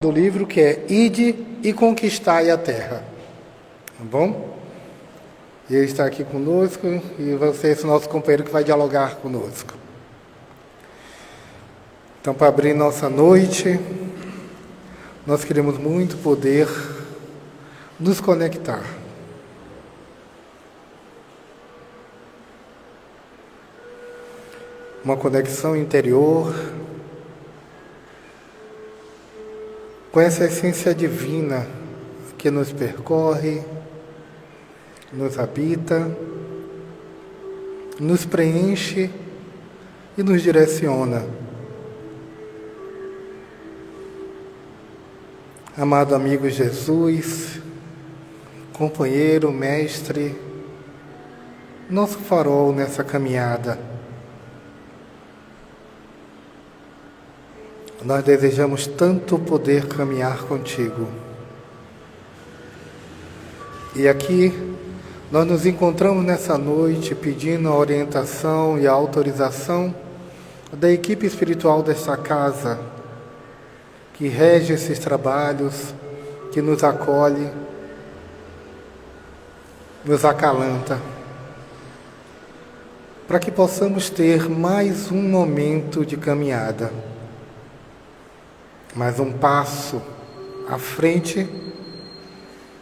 do livro, que é Ide e Conquistai a Terra. Tá bom? E ele está aqui conosco e você é o nosso companheiro que vai dialogar conosco. Então, para abrir nossa noite, nós queremos muito poder nos conectar. Uma conexão interior com essa essência divina que nos percorre, nos habita, nos preenche e nos direciona. Amado amigo Jesus, companheiro, mestre, nosso farol nessa caminhada, nós desejamos tanto poder caminhar contigo. E aqui nós nos encontramos nessa noite pedindo a orientação e a autorização da equipe espiritual desta casa, que rege esses trabalhos, que nos acolhe, nos acalanta, para que possamos ter mais um momento de caminhada, mais um passo à frente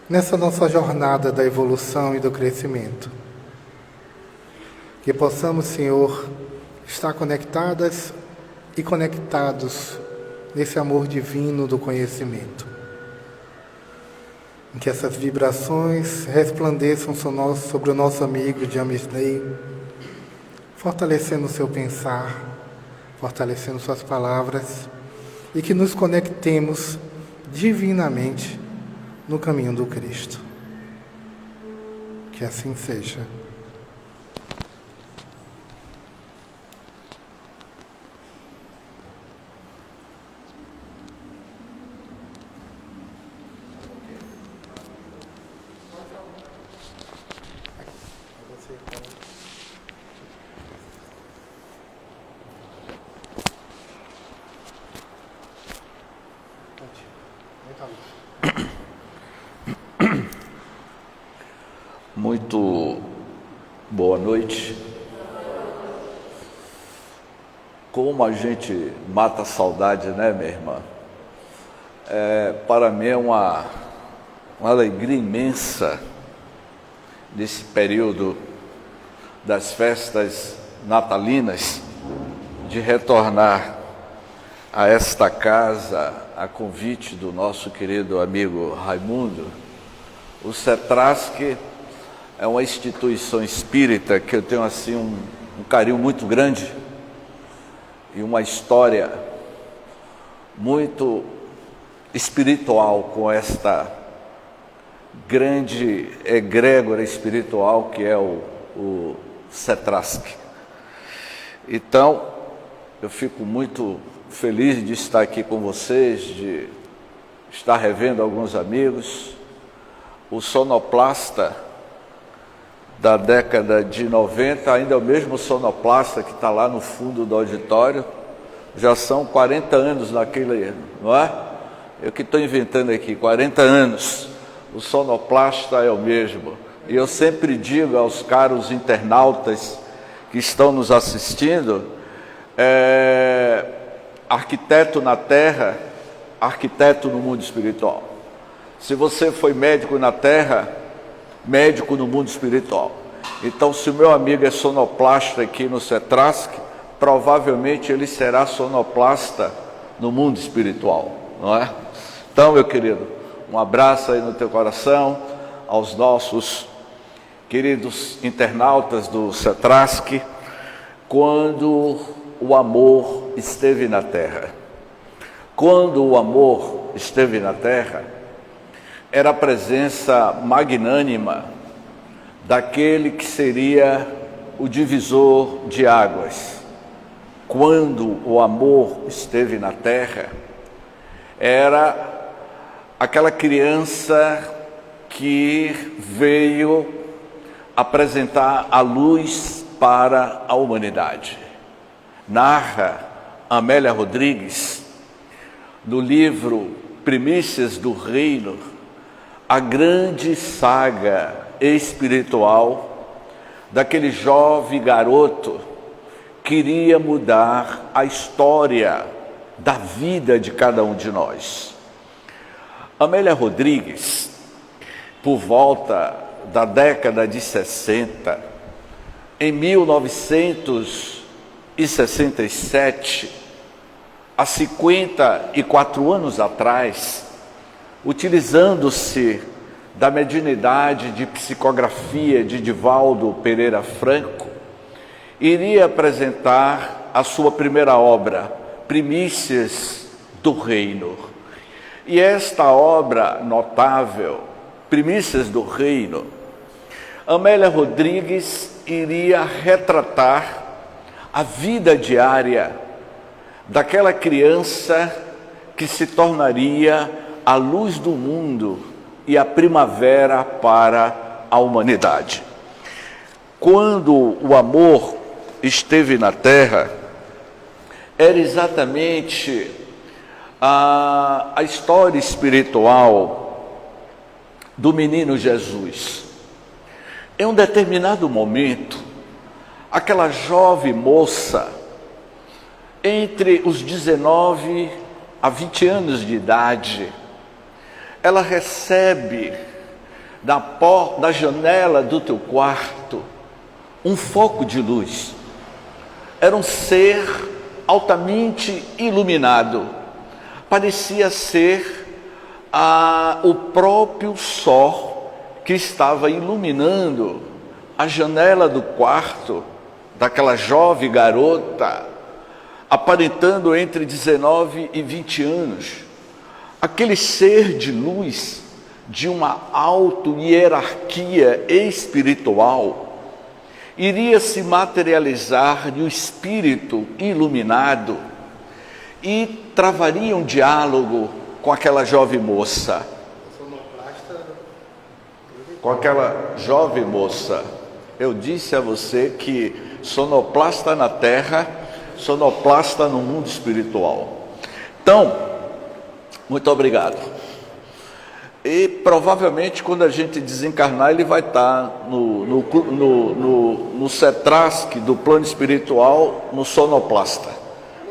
nessa nossa jornada da evolução e do crescimento. Que possamos, Senhor, estar conectadas e conectados nesse amor divino do conhecimento. Que essas vibrações resplandeçam sobre o nosso amigo Jamesney, fortalecendo o seu pensar, fortalecendo suas palavras, e que nos conectemos divinamente no caminho do Cristo. Que assim seja. Muito boa noite. Como a gente mata a saudade, né, minha irmã? Para mim é uma alegria imensa nesse período das festas natalinas de retornar a esta casa a convite do nosso querido amigo Raimundo. O CETRASC é uma instituição espírita que eu tenho assim um carinho muito grande e uma história muito espiritual com esta grande egrégora espiritual que é o CETRASC. Então, eu fico muito feliz de estar aqui com vocês, de estar revendo alguns amigos. O sonoplasta da década de 90, ainda é o mesmo sonoplasta que está lá no fundo do auditório. Já são 40 anos naquele, não é? Eu que estou inventando aqui, 40 anos. O sonoplasta é o mesmo. E eu sempre digo aos caros internautas que estão nos assistindo, arquiteto na terra, arquiteto no mundo espiritual. Se você foi médico na terra, médico no mundo espiritual. Então, se o meu amigo é sonoplasta aqui no CETRASC, provavelmente ele será sonoplasta no mundo espiritual, não é? Então, meu querido, um abraço aí no teu coração, aos nossos queridos internautas do CETRASC. Quando o amor esteve na terra. Quando o amor esteve na terra, era a presença magnânima daquele que seria o divisor de águas. Quando o amor esteve na terra, era aquela criança que veio apresentar a luz para a humanidade. Narra Amélia Rodrigues, no livro Primícias do Reino, a grande saga espiritual daquele jovem garoto que iria mudar a história da vida de cada um de nós. Amélia Rodrigues, por volta da década de 60, em 1967, há 54 anos atrás, utilizando-se da mediunidade de psicografia de Divaldo Pereira Franco, iria apresentar a sua primeira obra, Primícias do Reino. E esta obra notável, Primícias do Reino, Amélia Rodrigues iria retratar a vida diária daquela criança que se tornaria a luz do mundo e a primavera para a humanidade. Quando o amor esteve na Terra, era exatamente a história espiritual do menino Jesus. Em um determinado momento, aquela jovem moça, entre os 19 a 20 anos de idade, ela recebe da janela do teu quarto um foco de luz. Era um ser altamente iluminado. Parecia ser o próprio sol que estava iluminando a janela do quarto daquela jovem garota, aparentando entre 19 e 20 anos. Aquele ser de luz, de uma auto-hierarquia espiritual, iria se materializar no espírito iluminado e travaria um diálogo com aquela jovem moça. Com aquela jovem moça, eu disse a você que sonoplasta na terra, sonoplasta no mundo espiritual. Então, muito obrigado. E provavelmente quando a gente desencarnar, ele vai estar no CETRASC do plano espiritual, no sonoplasta.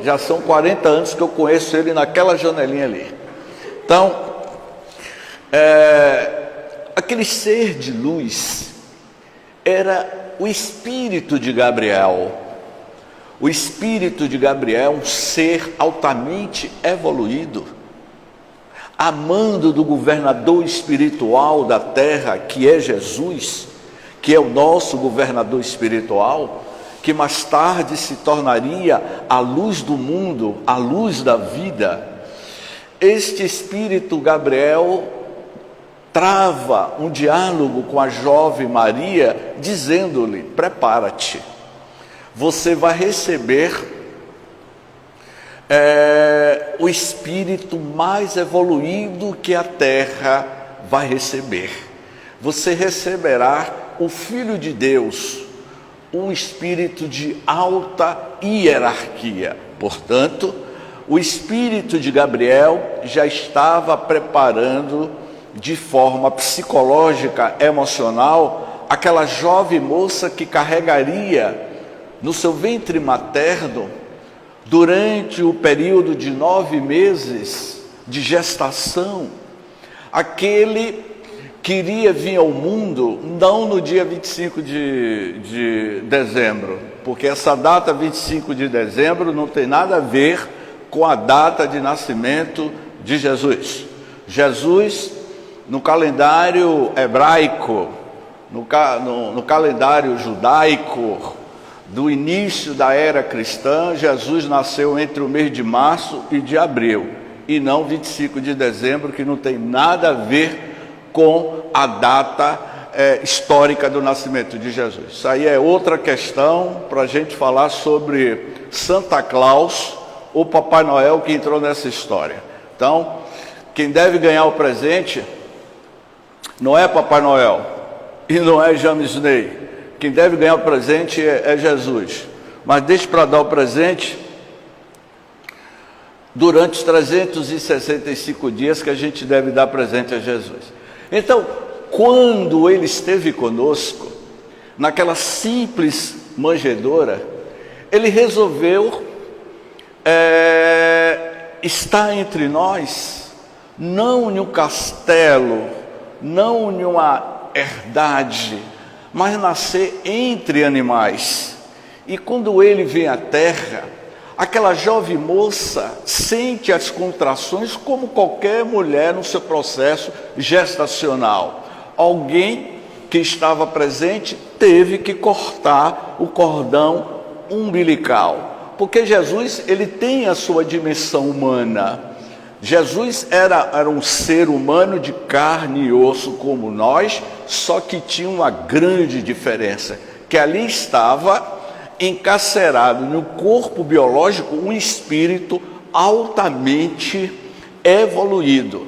Já são 40 anos que eu conheço ele naquela janelinha ali. Então, aquele ser de luz era o espírito de Gabriel. O espírito de Gabriel, um ser altamente evoluído, amando do governador espiritual da terra, que é Jesus, que é o nosso governador espiritual, que mais tarde se tornaria a luz do mundo, a luz da vida. Este espírito Gabriel trava um diálogo com a jovem Maria, dizendo-lhe: prepara-te, você vai receber o espírito mais evoluído que a terra vai receber. Você receberá o Filho de Deus, um espírito de alta hierarquia. Portanto, o espírito de Gabriel já estava preparando de forma psicológica, emocional, aquela jovem moça que carregaria no seu ventre materno, durante o período de 9 meses de gestação, aquele que iria vir ao mundo, não no dia 25 de dezembro, porque essa data 25 de dezembro não tem nada a ver com a data de nascimento de Jesus. Jesus, no calendário hebraico, no calendário judaico, do início da era cristã, Jesus nasceu entre o mês de março e de abril, e não 25 de dezembro, que não tem nada a ver com a data histórica do nascimento de Jesus. Isso aí é outra questão para a gente falar sobre Santa Claus, ou Papai Noel, que entrou nessa história. Então, quem deve ganhar o presente não é Papai Noel e não é James Ney. Quem deve ganhar o presente é Jesus. Mas deixe para dar o presente durante os 365 dias que a gente deve dar presente a Jesus. Então, quando ele esteve conosco, naquela simples manjedoura, ele resolveu estar entre nós, não em um castelo, não em uma herdade, mas nascer entre animais. E quando ele vem à terra, aquela jovem moça sente as contrações como qualquer mulher no seu processo gestacional. Alguém que estava presente teve que cortar o cordão umbilical, porque Jesus, ele tem a sua dimensão humana. Jesus era um ser humano de carne e osso como nós, só que tinha uma grande diferença, que ali estava encarcerado no corpo biológico um espírito altamente evoluído.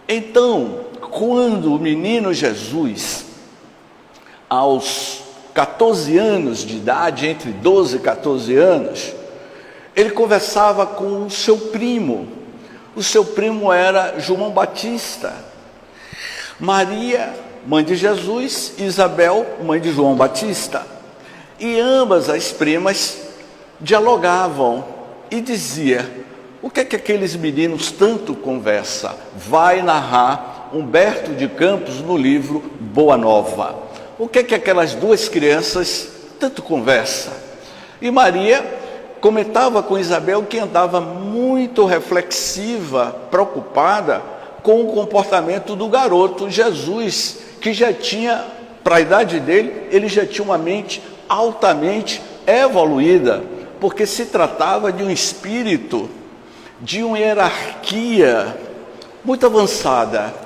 Então, quando o menino Jesus, aos 14 anos de idade, entre 12 e 14 anos, ele conversava com o seu primo. O seu primo era João Batista. Maria, mãe de Jesus, e Isabel, mãe de João Batista. E ambas as primas dialogavam e dizia: o que é que aqueles meninos tanto conversam? Vai narrar Humberto de Campos no livro Boa Nova. O que é que aquelas duas crianças tanto conversam? E Maria comentava com Isabel que andava muito reflexiva, preocupada com o comportamento do garoto Jesus, que já tinha, para a idade dele, ele já tinha uma mente altamente evoluída, porque se tratava de um espírito, de uma hierarquia muito avançada.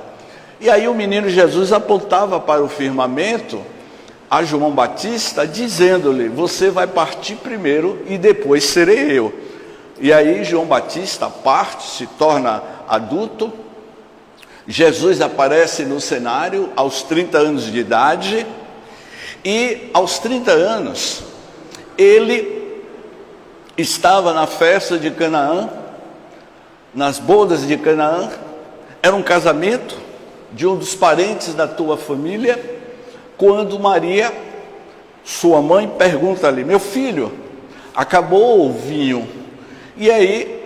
E aí o menino Jesus apontava para o firmamento a João Batista, dizendo-lhe: você vai partir primeiro e depois serei eu. E aí João Batista parte, se torna adulto. Jesus aparece no cenário aos 30 anos de idade, e aos 30 anos ele estava na festa de Canaã, nas bodas de Canaã. Era um casamento de um dos parentes da tua família, quando Maria, sua mãe, pergunta-lhe: meu filho, acabou o vinho? E aí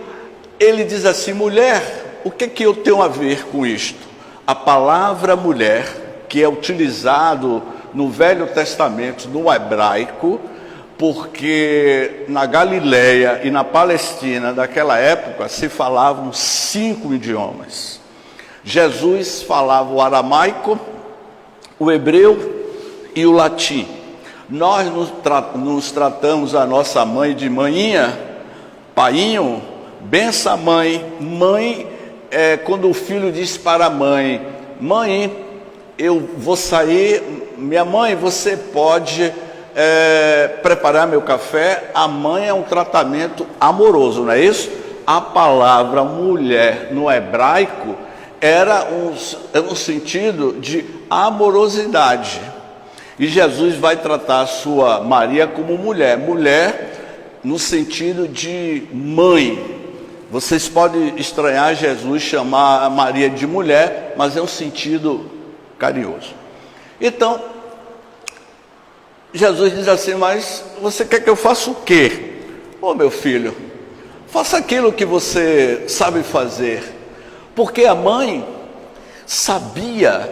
ele diz assim: mulher, o que eu tenho a ver com isto? A palavra mulher, que é utilizado no Velho Testamento, no hebraico, porque na Galileia e na Palestina daquela época se falavam 5 idiomas. Jesus falava o aramaico, o hebreu e o latim. Nós nos tratamos a nossa mãe de maninha, painho, benção mãe. Mãe é quando o filho diz para a mãe: mãe, eu vou sair, minha mãe, você pode preparar meu café. A mãe é um tratamento amoroso, não é isso? A palavra mulher no hebraico era um sentido de amorosidade. E Jesus vai tratar a sua Maria como mulher. Mulher no sentido de mãe. Vocês podem estranhar Jesus chamar a Maria de mulher, mas é um sentido carinhoso. Então, Jesus diz assim: mas você quer que eu faça o quê? Ô meu filho, faça aquilo que você sabe fazer. Porque a mãe sabia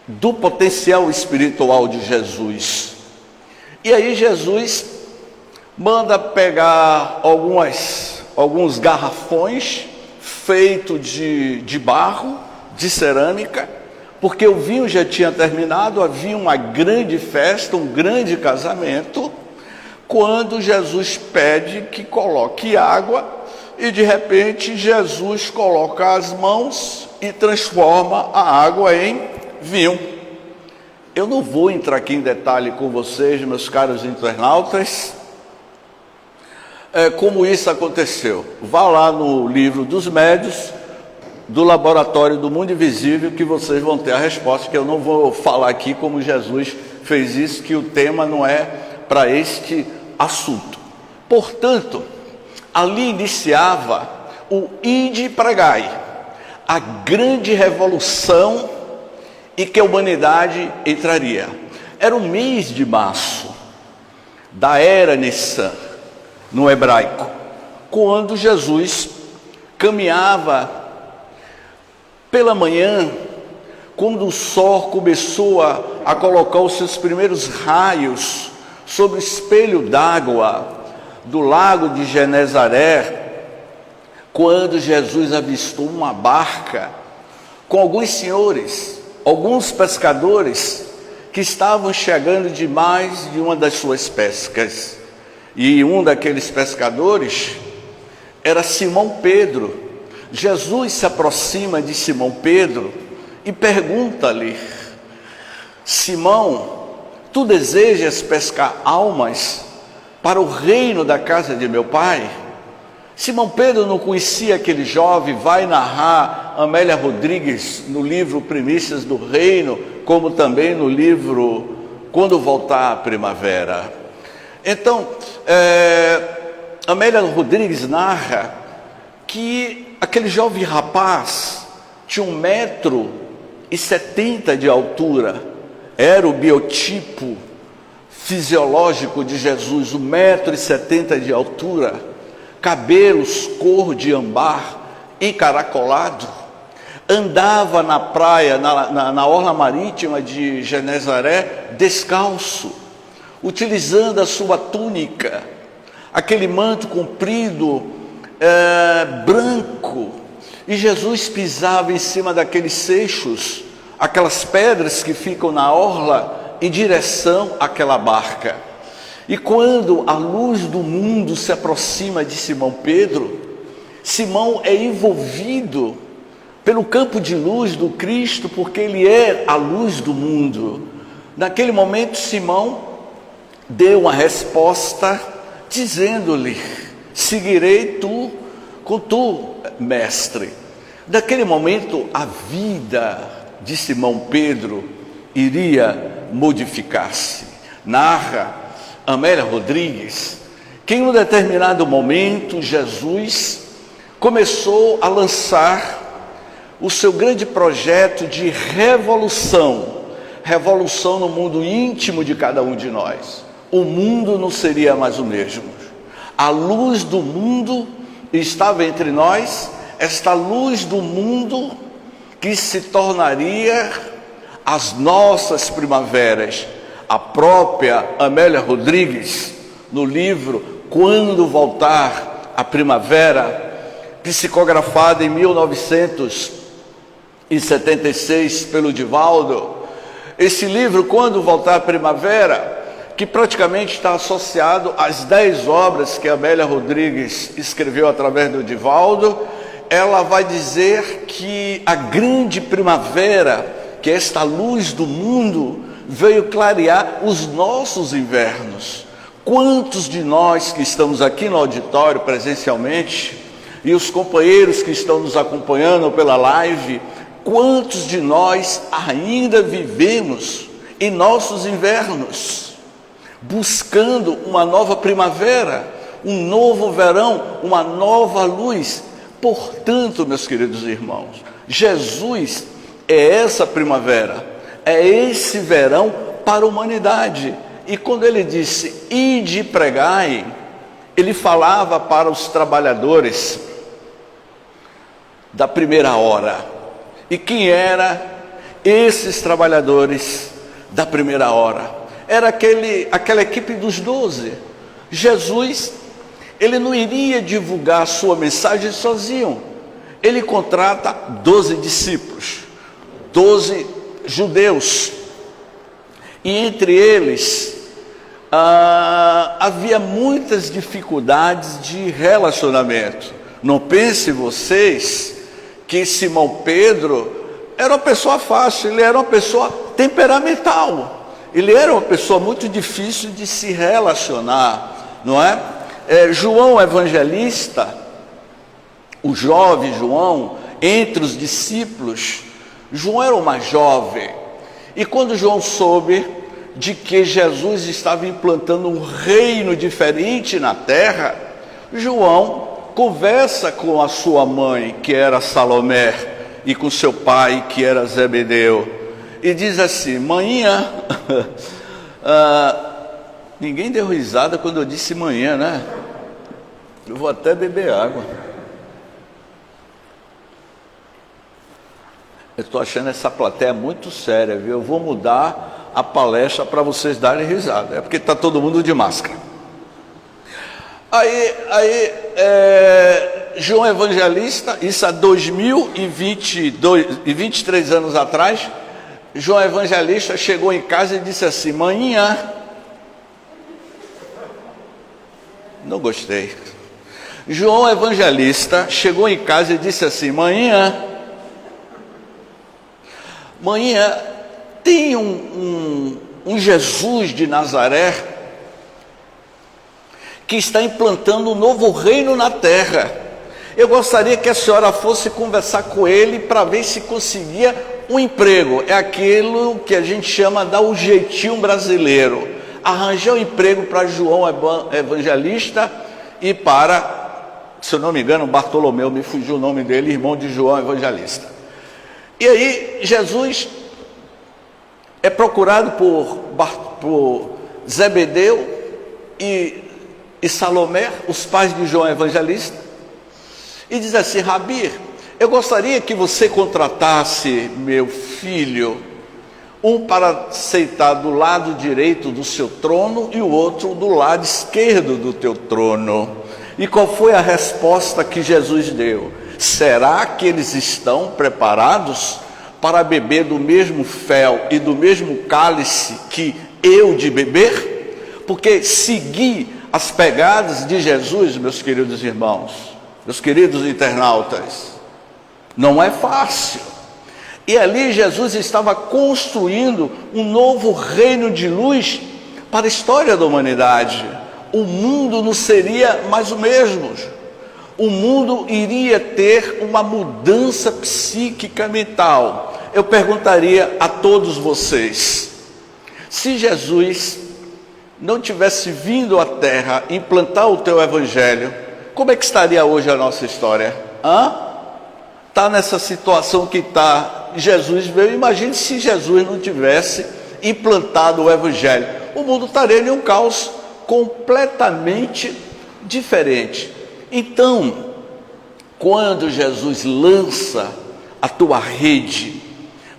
do potencial espiritual de Jesus. E aí Jesus manda pegar alguns garrafões feitos de barro, de cerâmica, porque o vinho já tinha terminado, havia uma grande festa, um grande casamento, quando Jesus pede que coloque água. E de repente Jesus coloca as mãos e transforma a água em vinho. Eu não vou entrar aqui em detalhe com vocês, meus caros internautas, como isso aconteceu. Vá lá no livro dos médios, do Laboratório do Mundo Invisível, que vocês vão ter a resposta, que eu não vou falar aqui como Jesus fez isso, que o tema não é para este assunto. Portanto, ali iniciava o ide e pregai, a grande revolução em que a humanidade entraria. Era o mês de março da era Nissan, no hebraico, quando Jesus caminhava pela manhã, quando o sol começou a colocar os seus primeiros raios sobre o espelho d'água do lago de Genezaré, quando Jesus avistou uma barca com alguns senhores, alguns pescadores que estavam chegando de mais de uma das suas pescas. E um daqueles pescadores era Simão Pedro. Jesus se aproxima de Simão Pedro e pergunta-lhe: Simão, tu desejas pescar almas para o reino da casa de meu pai? Simão Pedro não conhecia aquele jovem, vai narrar Amélia Rodrigues no livro Primícias do Reino, como também no livro Quando Voltar a Primavera. Então, Amélia Rodrigues narra que aquele jovem rapaz tinha 1,70 m de altura, era o biotipo fisiológico de Jesus, 1,70 m de altura, cabelos cor de ambar, encaracolado, andava na praia, na orla marítima de Genezaré, descalço, utilizando a sua túnica, aquele manto comprido, branco, e Jesus pisava em cima daqueles seixos, aquelas pedras que ficam na orla, em direção àquela barca. E quando a luz do mundo se aproxima de Simão Pedro, Simão é envolvido pelo campo de luz do Cristo, porque ele é a luz do mundo. Naquele momento, Simão deu uma resposta dizendo-lhe: seguirei com tu, mestre. Naquele momento, a vida de Simão Pedro iria modificar-se. Narra Amélia Rodrigues que em um determinado momento Jesus começou a lançar o seu grande projeto de revolução no mundo íntimo de cada um de nós. O mundo não seria mais o mesmo. A luz do mundo estava entre nós, esta luz do mundo que se tornaria as nossas primaveras. A própria Amélia Rodrigues, no livro Quando Voltar a Primavera, psicografado em 1976 pelo Divaldo, esse livro Quando Voltar a Primavera, que praticamente está associado às 10 obras que a Amélia Rodrigues escreveu através do Divaldo, ela vai dizer que a grande primavera, que é esta luz do mundo, veio clarear os nossos invernos. Quantos de nós que estamos aqui no auditório presencialmente, e os companheiros que estão nos acompanhando pela live, quantos de nós ainda vivemos em nossos invernos, buscando uma nova primavera, um novo verão, uma nova luz? Portanto, meus queridos irmãos, Jesus é essa primavera, é esse verão para a humanidade. E quando ele disse, ide e pregai, ele falava para os trabalhadores da primeira hora. E quem eram esses trabalhadores da primeira hora? Era aquela equipe dos 12. Jesus, ele não iria divulgar a sua mensagem sozinho. Ele contrata 12 discípulos, 12 judeus, e entre eles havia muitas dificuldades de relacionamento. Não pense vocês que Simão Pedro era uma pessoa fácil, ele era uma pessoa temperamental, ele era uma pessoa muito difícil de se relacionar, não é? João Evangelista, o jovem João, entre os discípulos, João era o mais jovem, e quando João soube de que Jesus estava implantando um reino diferente na terra, João conversa com a sua mãe, que era Salomé, e com seu pai, que era Zebedeu, e diz assim: manhinha, ninguém deu risada quando eu disse manhã, né? Eu vou até beber água. Eu estou achando essa plateia muito séria, viu? Eu vou mudar a palestra para vocês darem risada. É porque está todo mundo de máscara. João Evangelista, isso há 2023 anos atrás, João Evangelista chegou em casa e disse assim: manhinha, não gostei. João Evangelista chegou em casa e disse assim: manhinha, tem um Jesus de Nazaré que está implantando um novo reino na terra. Eu gostaria que a senhora fosse conversar com ele para ver se conseguia um emprego. É aquilo que a gente chama dar o jeitinho brasileiro. Arranjar um emprego para João Evangelista e para, se eu não me engano, Bartolomeu, me fugiu o nome dele, irmão de João Evangelista. E aí Jesus é procurado por Zebedeu e Salomé, os pais de João Evangelista, e diz assim: Rabi, eu gostaria que você contratasse meu filho, um para sentar do lado direito do seu trono e o outro do lado esquerdo do teu trono. E qual foi a resposta que Jesus deu? Será que eles estão preparados para beber do mesmo fel e do mesmo cálice que eu de beber? Porque seguir as pegadas de Jesus, meus queridos irmãos, meus queridos internautas, não é fácil. E ali Jesus estava construindo um novo reino de luz para a história da humanidade. O mundo não seria mais o mesmo. O mundo iria ter uma mudança psíquica mental. Eu perguntaria a todos vocês: se Jesus não tivesse vindo à terra implantar o teu evangelho, como é que estaria hoje a nossa história? Está nessa situação que está. Jesus veio. Imagine se Jesus não tivesse implantado o evangelho. O mundo estaria em um caos completamente diferente. Então, quando Jesus lança a tua rede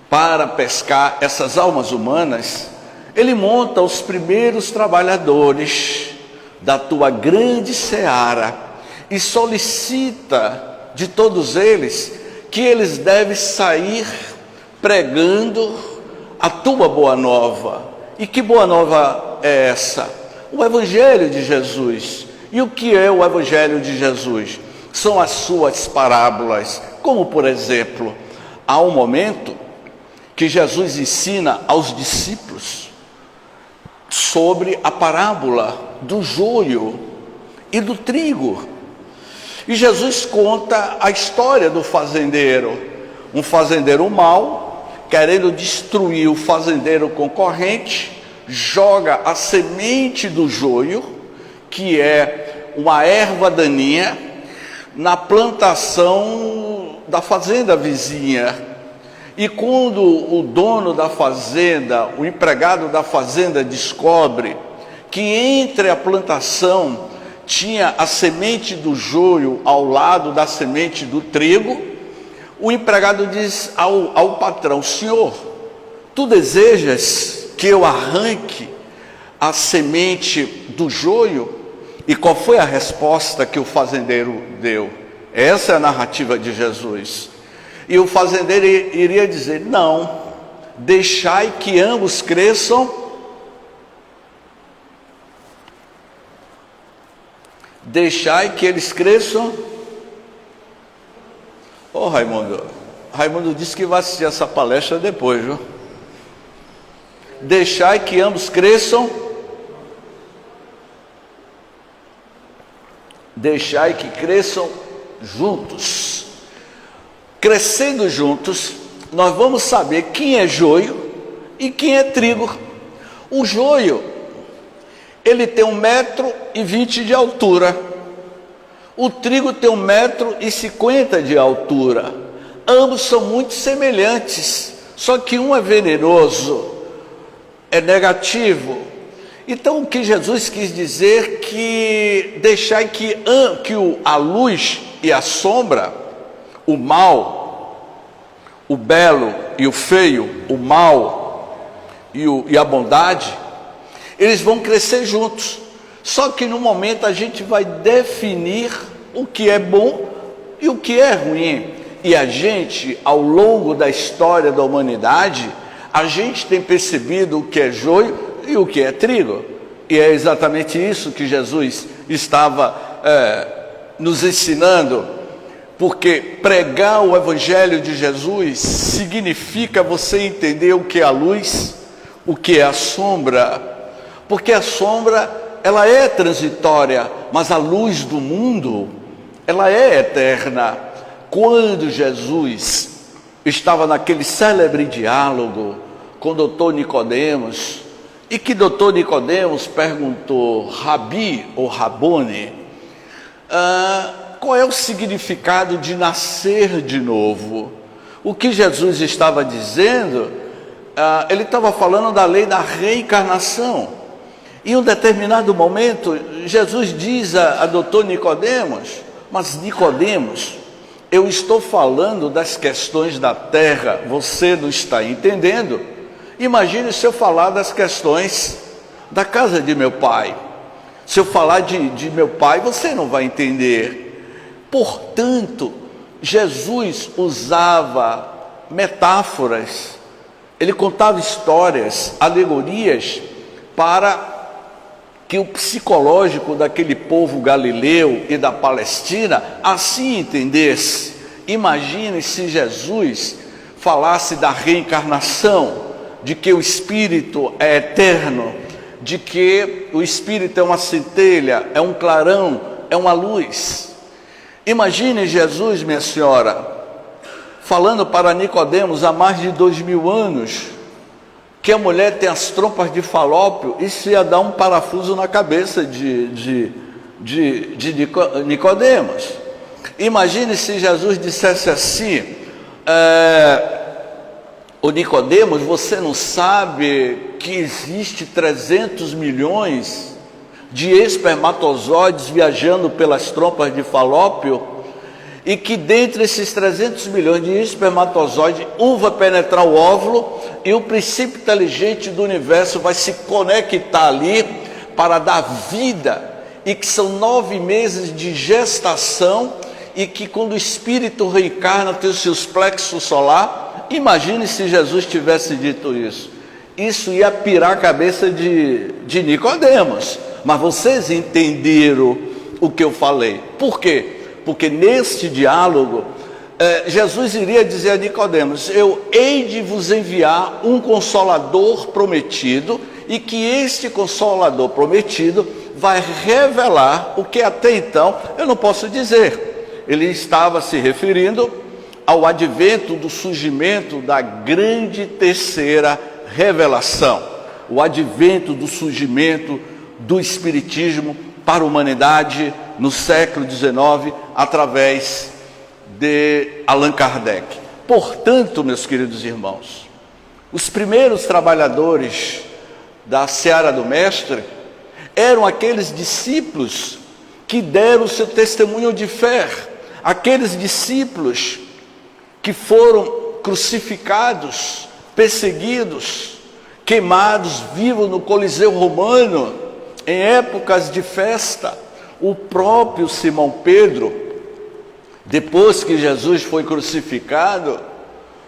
para pescar essas almas humanas, ele monta os primeiros trabalhadores da tua grande seara e solicita de todos eles que eles devem sair pregando a tua boa nova. E que boa nova é essa? O Evangelho de Jesus. E o que é o Evangelho de Jesus? São as suas parábolas. Como, por exemplo, há um momento que Jesus ensina aos discípulos sobre a parábola do joio e do trigo. E Jesus conta a história do fazendeiro. Um fazendeiro mau, querendo destruir o fazendeiro concorrente, joga a semente do joio, que é uma erva daninha, na plantação da fazenda vizinha. E quando o dono da fazenda, o empregado da fazenda, descobre que entre a plantação tinha a semente do joio ao lado da semente do trigo, o empregado diz ao patrão: Senhor, tu desejas que eu arranque a semente do joio? E qual foi a resposta que o fazendeiro deu? Essa é a narrativa de Jesus. E o fazendeiro iria dizer: não, deixai que ambos cresçam. Deixai que eles cresçam. Raimundo disse que vai assistir essa palestra depois, viu? Deixai que ambos cresçam. Deixai que cresçam juntos. Crescendo juntos, nós vamos saber quem é joio e quem é trigo. O joio, ele tem 1,20 m de altura. O trigo tem 1,50 m de altura. Ambos são muito semelhantes, só que um é venenoso, é negativo. Então o que Jesus quis dizer que deixar que a luz e a sombra, o mal, o belo e o feio, o mal e a bondade, eles vão crescer juntos. Só que no momento a gente vai definir o que é bom e o que é ruim. E a gente, ao longo da história da humanidade, a gente tem percebido o que é joio e o que é trigo. E é exatamente isso que Jesus estava nos ensinando, porque pregar o Evangelho de Jesus significa você entender o que é a luz, o que é a sombra, porque a sombra, ela é transitória, mas a luz do mundo, ela é eterna. Quando Jesus estava naquele célebre diálogo com o doutor Nicodemos, e que doutor Nicodemos perguntou, Rabi ou Rabone, qual é o significado de nascer de novo? O que Jesus estava dizendo, ele estava falando da lei da reencarnação. Em um determinado momento, Jesus diz a doutor Nicodemos, mas Nicodemos, eu estou falando das questões da terra, você não está entendendo? Imagine se eu falar das questões da casa de meu pai. Se eu falar de meu pai, você não vai entender. Portanto, Jesus usava metáforas, ele contava histórias, alegorias, para que o psicológico daquele povo galileu e da Palestina assim entendesse. Imagine se Jesus falasse da reencarnação, de que o Espírito é eterno, de que o Espírito é uma centelha, é um clarão, é uma luz. Imagine Jesus, minha senhora, falando para Nicodemos há mais de 2000 anos, que a mulher tem as trompas de Falópio, isso ia dar um parafuso na cabeça de Nicodemos. Imagine se Jesus dissesse assim, ô Nicodemos, você não sabe que existe 300 milhões de espermatozoides viajando pelas trompas de Falópio, e que dentre esses 300 milhões de espermatozoides, um vai penetrar o óvulo e o princípio inteligente do universo vai se conectar ali para dar vida, e que são 9 meses de gestação, e que quando o espírito reencarna tem os seus plexos solar. Imagine se Jesus tivesse dito isso. Isso ia pirar a cabeça de Nicodemos. Mas vocês entenderam o que eu falei. Por quê? Porque neste diálogo, Jesus iria dizer a Nicodemos, eu hei de vos enviar um Consolador prometido, e que este Consolador prometido vai revelar o que até então eu não posso dizer. Ele estava se referindo ao advento do surgimento da grande terceira revelação, o advento do surgimento do Espiritismo para a humanidade no século XIX, através de Allan Kardec. Portanto, meus queridos irmãos, os primeiros trabalhadores da seara do Mestre eram aqueles discípulos que deram o seu testemunho de fé, aqueles discípulos que foram crucificados, perseguidos, queimados vivos no Coliseu Romano, em épocas de festa. O próprio Simão Pedro, depois que Jesus foi crucificado,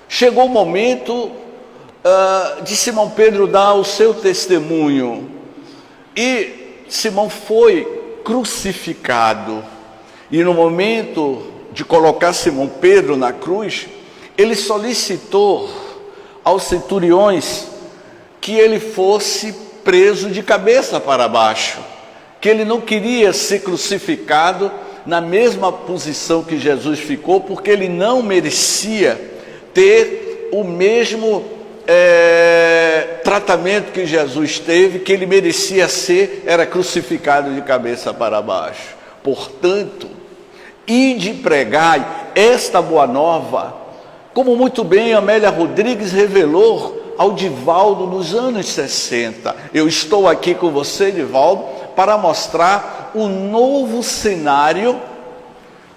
chegou o momento de Simão Pedro dar o seu testemunho, e Simão foi crucificado, e no momento de colocar Simão Pedro na cruz, ele solicitou aos centuriões que ele fosse preso de cabeça para baixo, que ele não queria ser crucificado na mesma posição que Jesus ficou, porque ele não merecia ter o mesmo tratamento que Jesus teve, que ele merecia ser, era crucificado de cabeça para baixo. Portanto, ide pregai esta boa nova, como muito bem Amélia Rodrigues revelou ao Divaldo nos anos 60. Eu estou aqui com você, Divaldo, para mostrar o novo cenário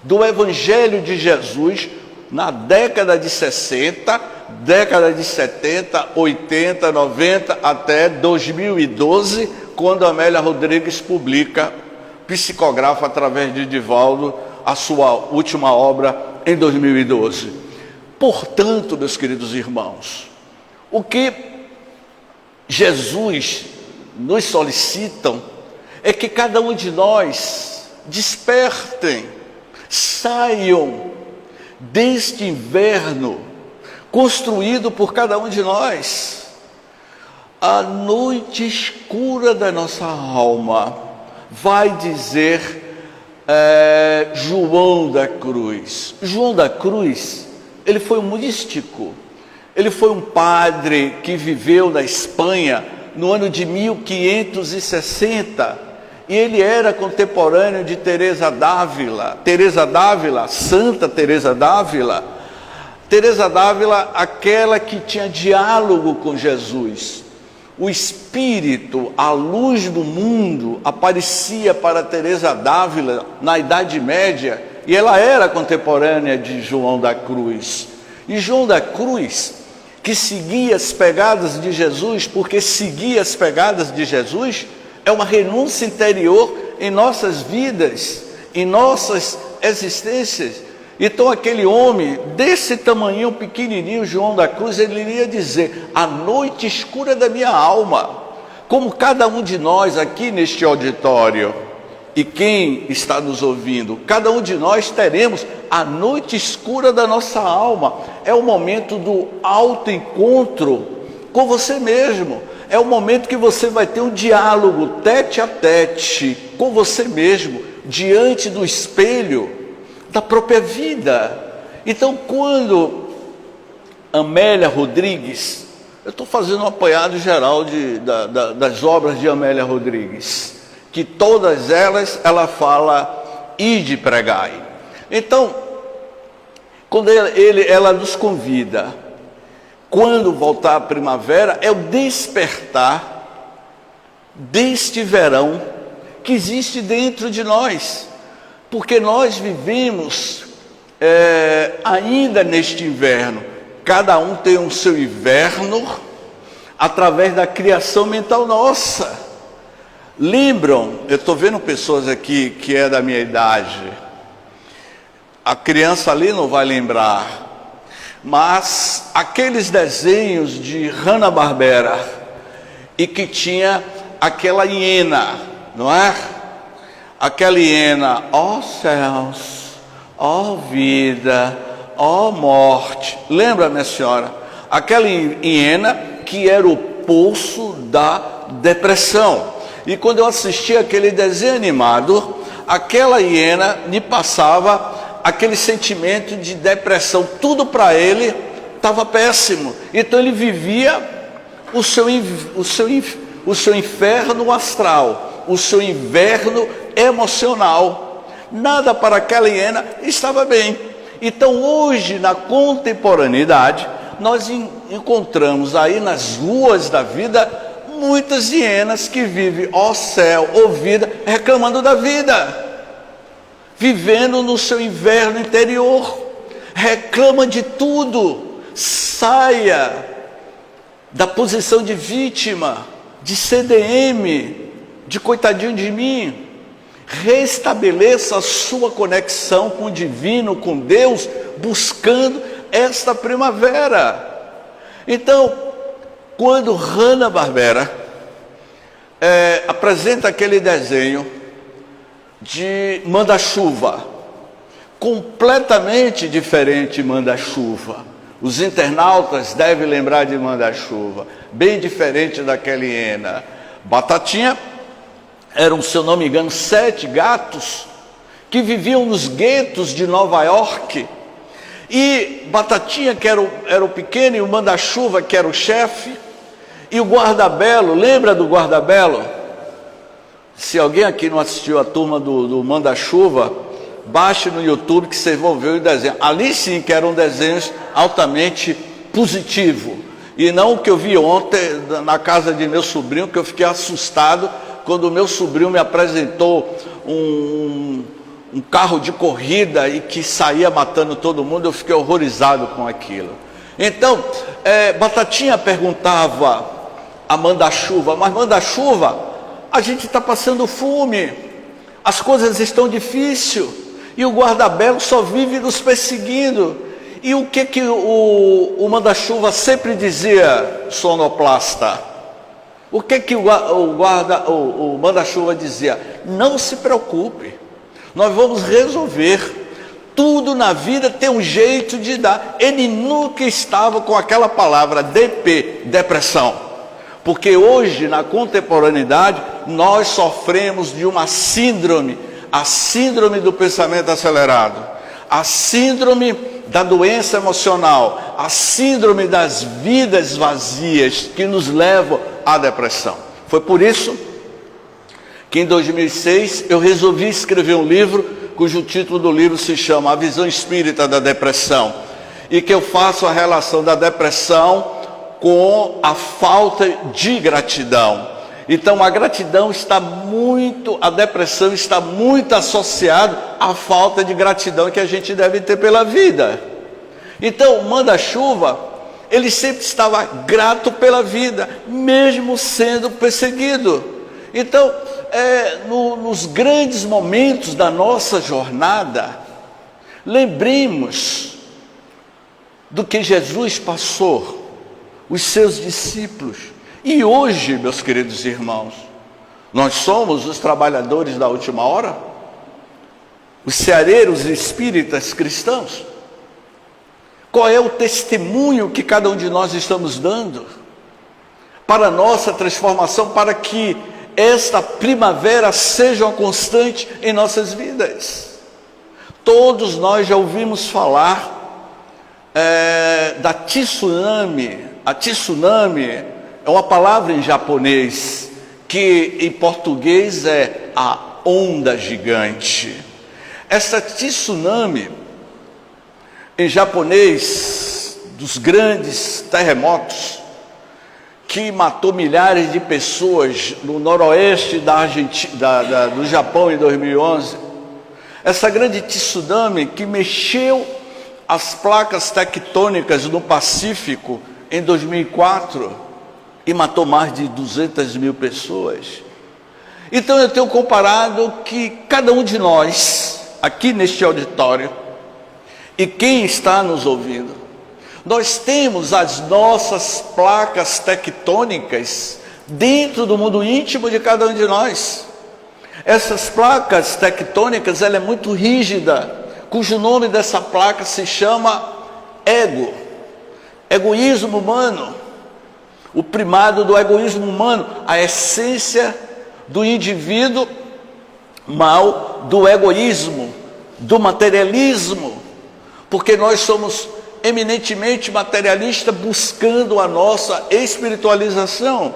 do Evangelho de Jesus na década de 60, década de 70, 80, 90 até 2012, quando Amélia Rodrigues publica, psicografa através de Divaldo, a sua última obra em 2012. Portanto, meus queridos irmãos, o que Jesus nos solicita é que cada um de nós despertem, saiam deste inverno construído por cada um de nós. A noite escura da nossa alma, vai dizer João da Cruz. João da Cruz, ele foi um místico, ele foi um padre que viveu na Espanha no ano de 1560, e ele era contemporâneo de Teresa d'Ávila, Santa Teresa d'Ávila. Teresa d'Ávila, aquela que tinha diálogo com Jesus. O Espírito, a luz do mundo, aparecia para Teresa d'Ávila na Idade Média, e ela era contemporânea de João da Cruz. E João da Cruz, que seguia as pegadas de Jesus, porque seguia as pegadas de Jesus, é uma renúncia interior em nossas vidas, em nossas existências. Então aquele homem desse tamanho pequenininho, João da Cruz, ele iria dizer: a noite escura da minha alma, como cada um de nós aqui neste auditório, e quem está nos ouvindo, cada um de nós teremos a noite escura da nossa alma. É o momento do autoencontro com você mesmo, é o momento que você vai ter um diálogo tete a tete com você mesmo, diante do espelho da própria vida. Então, quando Amélia Rodrigues, eu estou fazendo um apanhado geral das obras de Amélia Rodrigues, que todas elas, ela fala, ide pregai. Então, quando ela nos convida, quando voltar a primavera, é o despertar deste verão que existe dentro de nós. Porque nós vivemos ainda neste inverno. Cada um tem o seu inverno através da criação mental nossa. Lembram, eu estou vendo pessoas aqui que é da minha idade. A criança ali não vai lembrar. Mas aqueles desenhos de Hanna-Barbera, e que tinha aquela hiena, não é? Aquela hiena, ó céus, ó vida, ó morte. Lembra, minha senhora? Aquela hiena que era o poço da depressão. E quando eu assisti aquele desenho animado, aquela hiena me passava aquele sentimento de depressão. Tudo para ele estava péssimo. Então ele vivia o seu inferno astral, o seu inverno emocional. Nada para aquela hiena estava bem. Então hoje, na contemporaneidade, nós encontramos aí nas ruas da vida muitas hienas que vivem, ó céu, ó vida, reclamando da vida, vivendo no seu inverno interior, reclama de tudo. Saia da posição de vítima, de CDM, de coitadinho de mim. Restabeleça a sua conexão com o divino, com Deus, buscando esta primavera. Então, quando Hanna-Barbera apresenta aquele desenho de manda-chuva, completamente diferente manda-chuva. Os internautas devem lembrar de manda-chuva, bem diferente daquela hiena. Batatinha eram, se eu não me engano, 7 gatos que viviam nos guetos de Nova York. E Batatinha, que era o pequeno, e o manda-chuva, que era o chefe, e o guarda-belo. Lembra do guarda-belo? Se alguém aqui não assistiu a turma do manda-chuva, baixe no YouTube que vocês vão ver o desenho. Ali sim que eram desenhos altamente positivos. E não o que eu vi ontem na casa de meu sobrinho, que eu fiquei assustado quando o meu sobrinho me apresentou um carro de corrida e que saía matando todo mundo. Eu fiquei horrorizado com aquilo. Então, Batatinha perguntava a manda-chuva, mas manda-chuva, a gente está passando fome, as coisas estão difíceis, e o guarda-belo só vive nos perseguindo. E o que o manda-chuva sempre dizia, sonoplasta? O que o manda-chuva dizia? Não se preocupe, nós vamos resolver. Tudo na vida tem um jeito de dar. Ele nunca estava com aquela palavra DP, depressão. Porque hoje, na contemporaneidade, nós sofremos de uma síndrome, a síndrome do pensamento acelerado, a síndrome da doença emocional, a síndrome das vidas vazias que nos levam à depressão. Foi por isso que em 2006 eu resolvi escrever um livro cujo título do livro se chama A Visão Espírita da Depressão, e que eu faço a relação da depressão com a falta de gratidão. Então a depressão está muito associada à falta de gratidão que a gente deve ter pela vida. Então o manda-chuva, ele sempre estava grato pela vida, mesmo sendo perseguido. Então, nos grandes momentos da nossa jornada, lembremos do que Jesus passou, os seus discípulos. E hoje, meus queridos irmãos, nós somos os trabalhadores da última hora, os ceareiros espíritas cristãos. Qual é o testemunho que cada um de nós estamos dando para a nossa transformação, para que esta primavera seja uma constante em nossas vidas? Todos nós já ouvimos falar da tsunami. A tsunami é uma palavra em japonês, que em português é a onda gigante. Essa tsunami, em japonês, dos grandes terremotos, que matou milhares de pessoas no noroeste da Argentina, do Japão em 2011. Essa grande tsunami que mexeu as placas tectônicas no Pacífico em 2004 e matou mais de 200 mil pessoas. Então eu tenho comparado que cada um de nós, aqui neste auditório, e quem está nos ouvindo, nós temos as nossas placas tectônicas dentro do mundo íntimo de cada um de nós. Essas placas tectônicas, ela é muito rígida, cujo nome dessa placa se chama ego, egoísmo humano, o primado do egoísmo humano, a essência do indivíduo mal, do egoísmo, do materialismo, porque nós somos eminentemente materialista, buscando a nossa espiritualização.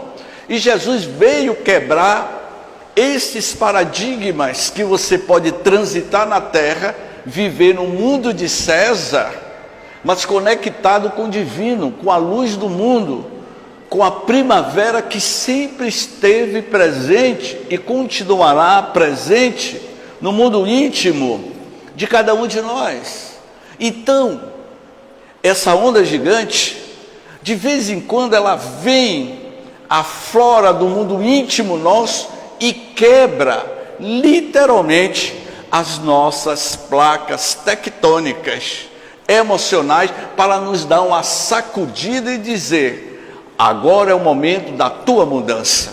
E Jesus veio quebrar esses paradigmas que você pode transitar na terra, viver no mundo de César, mas conectado com o divino, com a luz do mundo, com a primavera que sempre esteve presente e continuará presente no mundo íntimo de cada um de nós. Então, essa onda gigante, de vez em quando ela vem, aflora do mundo íntimo nosso e quebra literalmente as nossas placas tectônicas, emocionais, para nos dar uma sacudida e dizer: agora é o momento da tua mudança.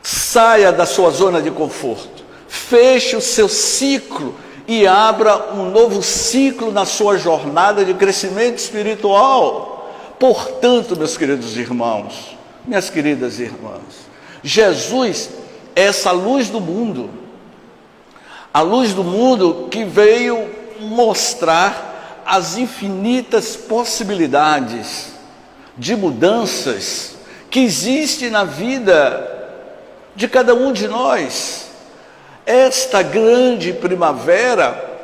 Saia da sua zona de conforto, feche o seu ciclo e abra um novo ciclo na sua jornada de crescimento espiritual. Portanto, meus queridos irmãos, minhas queridas irmãs, Jesus é essa luz do mundo, a luz do mundo que veio mostrar as infinitas possibilidades de mudanças que existem na vida de cada um de nós. Esta grande primavera,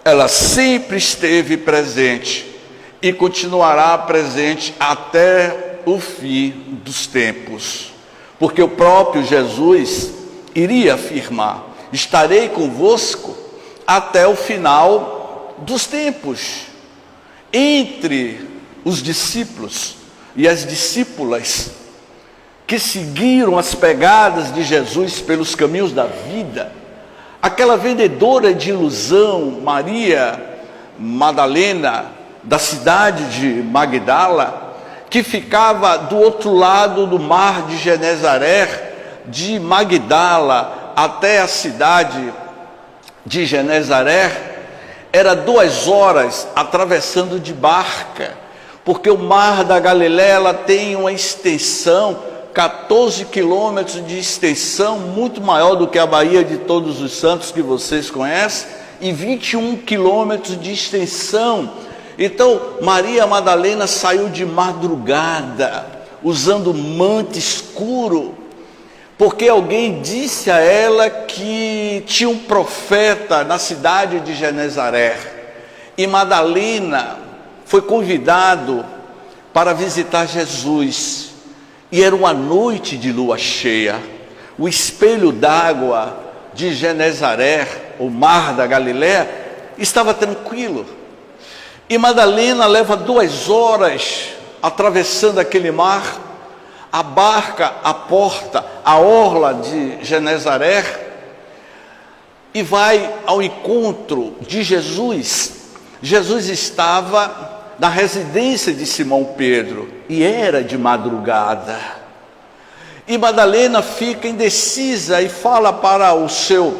ela sempre esteve presente e continuará presente até o fim dos tempos, porque o próprio Jesus iria afirmar: estarei convosco até o final dos tempos. Entre os discípulos e as discípulas que seguiram as pegadas de Jesus pelos caminhos da vida, aquela vendedora de ilusão, Maria Madalena, da cidade de Magdala, que ficava do outro lado do mar de Genezaré, de Magdala até a cidade de Genezaré, era 2 horas atravessando de barca, porque o mar da Galileia tem uma extensão, 14 quilômetros de extensão, muito maior do que a Baía de Todos os Santos que vocês conhecem, e 21 quilômetros de extensão. Então Maria Madalena saiu de madrugada, usando manto escuro, porque alguém disse a ela que tinha um profeta na cidade de Genezaré. E Madalena foi convidado para visitar Jesus. E era uma noite de lua cheia. O espelho d'água de Genezaré, o mar da Galileia, estava tranquilo. E Madalena leva 2 horas atravessando aquele mar. A barca aporta a orla de Genezaré e vai ao encontro de Jesus. Jesus estava na residência de Simão Pedro e era de madrugada. E Madalena fica indecisa e fala para o senhor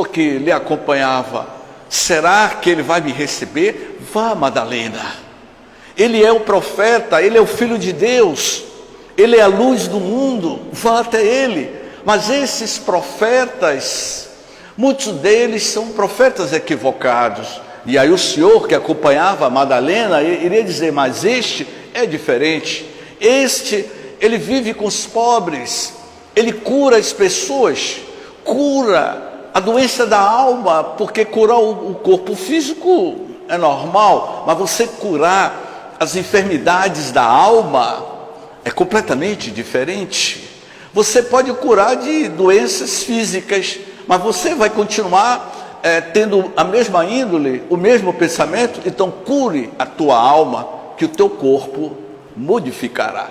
que lhe acompanhava: será que ele vai me receber? Vá, Madalena. Ele é o profeta, ele é o Filho de Deus, ele é a luz do mundo, vá até ele. Mas esses profetas, muitos deles são profetas equivocados. E aí o senhor que acompanhava a Madalena iria dizer: mas este é diferente. Este, ele vive com os pobres, ele cura as pessoas, cura a doença da alma, porque curar o corpo físico é normal, mas você curar as enfermidades da alma é completamente diferente. Você pode curar de doenças físicas, mas você vai continuar tendo a mesma índole, o mesmo pensamento. Então cure a tua alma, que o teu corpo modificará.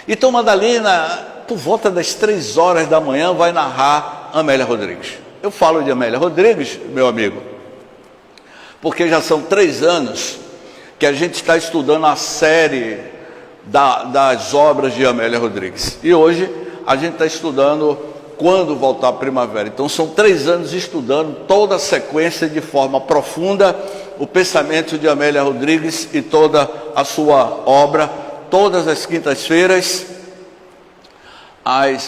Então Madalena, por volta das 3 horas da manhã, vai narrar Amélia Rodrigues. Eu falo de Amélia Rodrigues, meu amigo, porque já são 3 anos que a gente está estudando a série das obras de Amélia Rodrigues. E hoje a gente está estudando Quando Voltar a Primavera. Então são 3 anos estudando toda a sequência de forma profunda, o pensamento de Amélia Rodrigues e toda a sua obra. Todas as quintas-feiras,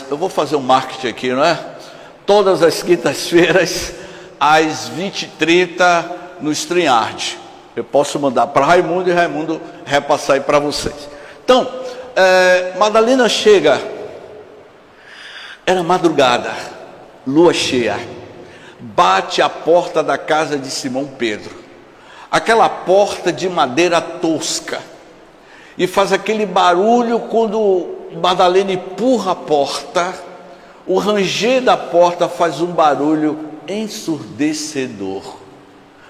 eu vou fazer um marketing aqui, não é? Todas as quintas-feiras, às 20h30, no StreamYard. Eu posso mandar para Raimundo e Raimundo repassar aí para vocês. Então, Madalena chega, era madrugada, lua cheia, bate a porta da casa de Simão Pedro, aquela porta de madeira tosca, e faz aquele barulho quando Madalena empurra a porta. O ranger da porta faz um barulho ensurdecedor.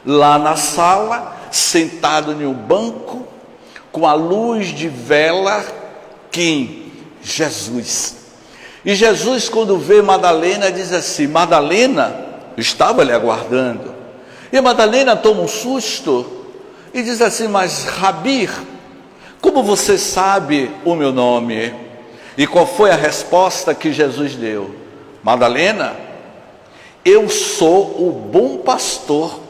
Lá na sala, sentado em um banco, com a luz de vela, quem? Jesus. E Jesus, quando vê Madalena, diz assim: Madalena, estava lhe aguardando. E Madalena toma um susto e diz assim: mas Rabi, como você sabe o meu nome? E qual foi a resposta que Jesus deu? Madalena, eu sou o bom pastor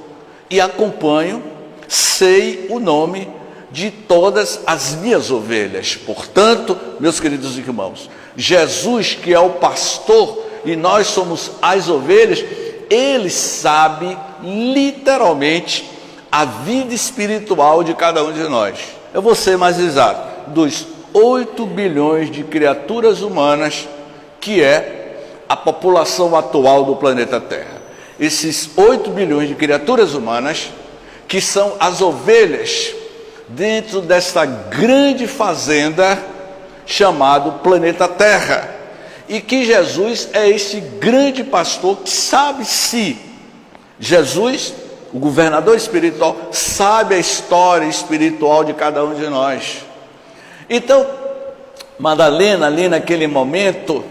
e acompanho, sei o nome de todas as minhas ovelhas. Portanto, meus queridos irmãos, Jesus, que é o pastor e nós somos as ovelhas, ele sabe literalmente a vida espiritual de cada um de nós. Eu vou ser mais exato: dos 8 bilhões de criaturas humanas que é a população atual do planeta Terra. Esses 8 bilhões de criaturas humanas, que são as ovelhas dentro desta grande fazenda chamado planeta Terra. E que Jesus é esse grande pastor que sabe se Jesus, o governador espiritual, sabe a história espiritual de cada um de nós. Então, Madalena, ali naquele momento,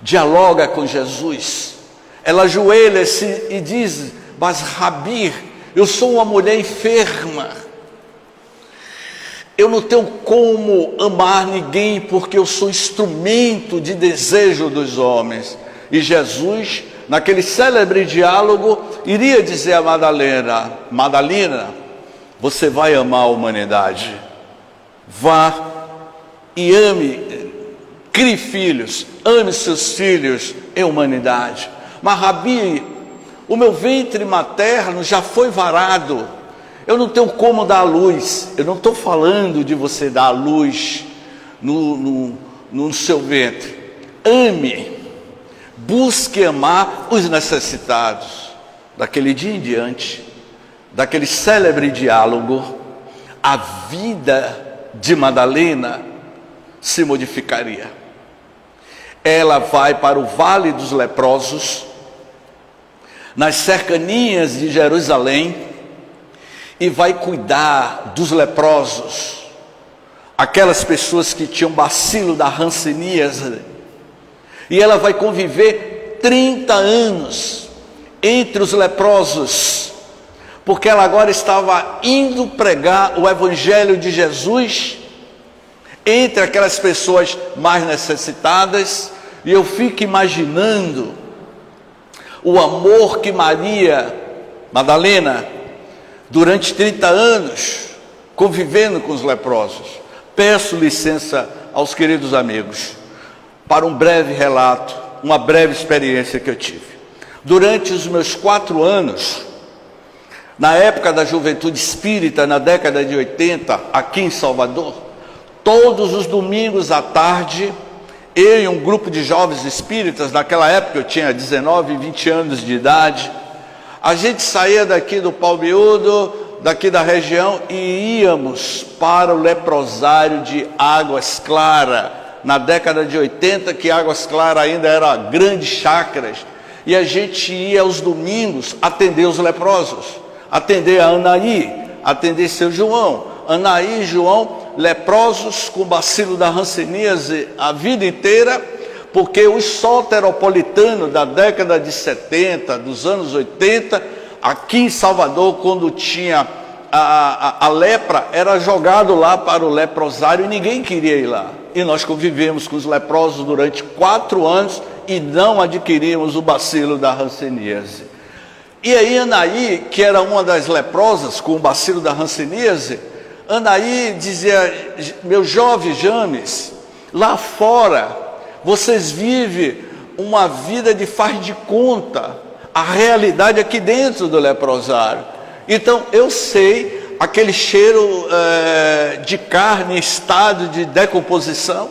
dialoga com Jesus. Ela ajoelha-se e diz: mas Rabi, eu sou uma mulher enferma. Eu não tenho como amar ninguém porque eu sou instrumento de desejo dos homens. E Jesus, naquele célebre diálogo, iria dizer a Madalena: Madalena, você vai amar a humanidade. Vá e ame, crie filhos, ame seus filhos em humanidade. Mas Rabi, o meu ventre materno já foi varado. Eu não tenho como dar a luz. Eu não estou falando de você dar a luz no seu ventre. Ame, busque amar os necessitados. Daquele dia em diante, daquele célebre diálogo, a vida de Madalena se modificaria. Ela vai para o Vale dos Leprosos, nas cercanias de Jerusalém, e vai cuidar dos leprosos, aquelas pessoas que tinham bacilo da hanseníase. E ela vai conviver 30 anos entre os leprosos, porque ela agora estava indo pregar o evangelho de Jesus entre aquelas pessoas mais necessitadas. E eu fico imaginando o amor que Maria Madalena, durante 30 anos, convivendo com os leprosos. Peço licença aos queridos amigos para um breve relato, uma breve experiência que eu tive. Durante os meus 4 anos, na época da juventude espírita, na década de 80, aqui em Salvador, todos os domingos à tarde, eu e um grupo de jovens espíritas, naquela época eu tinha 19 e 20 anos de idade, a gente saía daqui do Pau Miúdo, daqui da região, e íamos para o leprosário de Águas Claras, na década de 80, que Águas Claras ainda era grandes chácaras, e a gente ia aos domingos atender os leprosos, atender a Anaí, atender seu João. Anaí e João, leprosos com bacilo da hanseníase a vida inteira, porque os soteropolitanos da década de 70, dos anos 80, aqui em Salvador, quando tinha a lepra, era jogado lá para o leprosário e ninguém queria ir lá. E nós convivemos com os leprosos durante 4 anos e não adquirimos o bacilo da hanseníase. E aí Anaí, que era uma das leprosas com o bacilo da hanseníase, Anaí dizia: meu jovem James, lá fora vocês vivem uma vida de faz de conta, a realidade aqui dentro do leprosário. Então eu sei aquele cheiro de carne em estado de decomposição.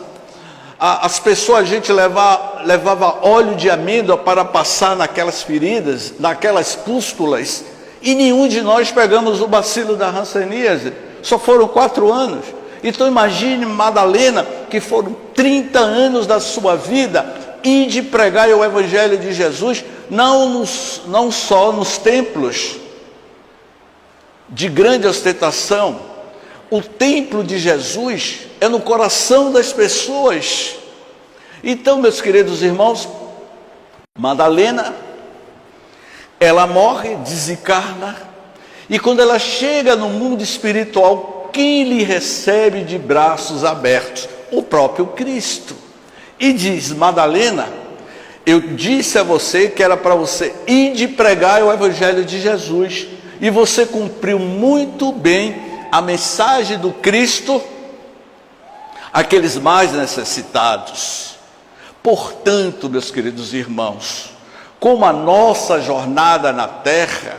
As pessoas, a gente levava óleo de amêndoa para passar naquelas feridas, naquelas pústulas, e nenhum de nós pegamos o bacilo da hanseníase. Só foram 4 anos. Então imagine Madalena, que foram 30 anos da sua vida, e de pregar o evangelho de Jesus, não só nos templos de grande ostentação. O templo de Jesus é no coração das pessoas. Então, meus queridos irmãos, Madalena, ela morre, desencarna, e quando ela chega no mundo espiritual, quem lhe recebe de braços abertos? O próprio Cristo. E diz: Madalena, eu disse a você que era para você ir de pregar o evangelho de Jesus, e você cumpriu muito bem a mensagem do Cristo àqueles mais necessitados. Portanto, meus queridos irmãos, como a nossa jornada na terra,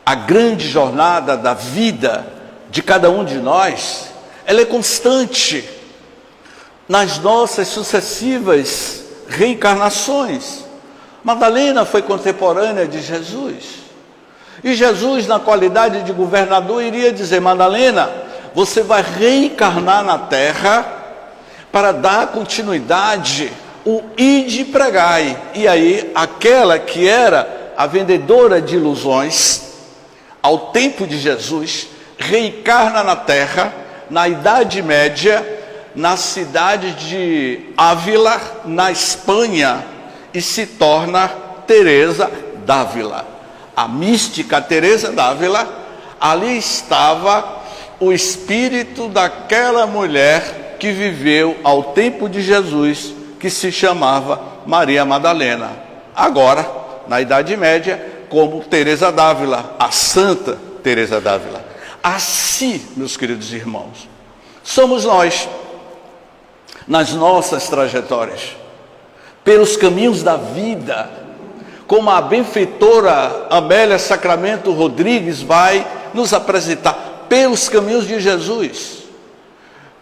a grande jornada da vida de cada um de nós, ela é constante. Nas nossas sucessivas reencarnações. Madalena foi contemporânea de Jesus. E Jesus, na qualidade de governador, iria dizer: Madalena, você vai reencarnar na terra para dar continuidade, o ide pregai. E aí, aquela que era a vendedora de ilusões, ao tempo de Jesus, reencarna na terra, na Idade Média, na cidade de Ávila, na Espanha, e se torna Teresa d'Ávila. A mística Teresa d'Ávila, ali estava o espírito daquela mulher que viveu ao tempo de Jesus, que se chamava Maria Madalena. Agora, na Idade Média, como Teresa d'Ávila, a Santa Teresa d'Ávila. Assim, meus queridos irmãos, somos nós, nas nossas trajetórias, pelos caminhos da vida, como a benfeitora Amélia Sacramento Rodrigues vai nos apresentar, pelos caminhos de Jesus.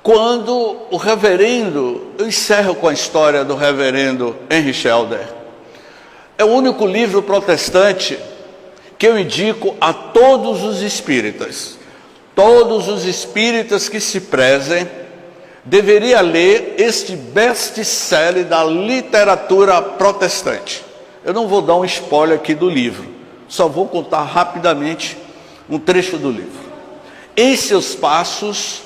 Quando o reverendo, eu encerro com a história do reverendo Henry Schelder, é o único livro protestante que eu indico a todos os espíritas. Todos os espíritas que se prezem deveria ler este best-seller da literatura protestante. Eu não vou dar um spoiler aqui do livro, só vou contar rapidamente um trecho do livro. Em seus passos,